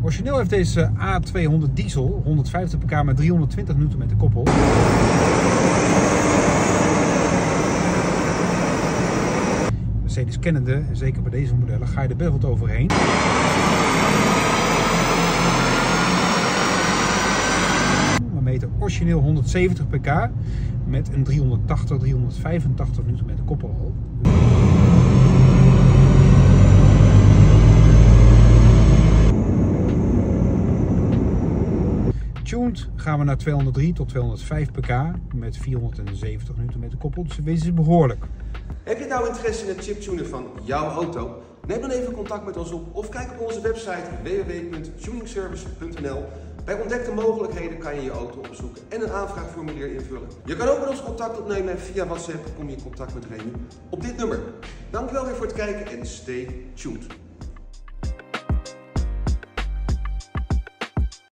Origineel heeft deze A200 diesel 150 pk met 320 Nm koppel. Mercedes kennende, zeker bij deze modellen, ga je er best wat overheen. We meten origineel 170 pk met een 385 Nm koppel al. Tuned gaan we naar 203 tot 205 pk met 470 Nm koppel, dus deze is behoorlijk. Heb je nou interesse in het chiptunen van jouw auto? Neem dan even contact met ons op of kijk op onze website www.tuningservice.nl. Bij ontdekte mogelijkheden kan je je auto opzoeken en een aanvraagformulier invullen. Je kan ook met ons contact opnemen en via WhatsApp kom je in contact met Remy op dit nummer. Dankjewel weer voor het kijken en stay tuned.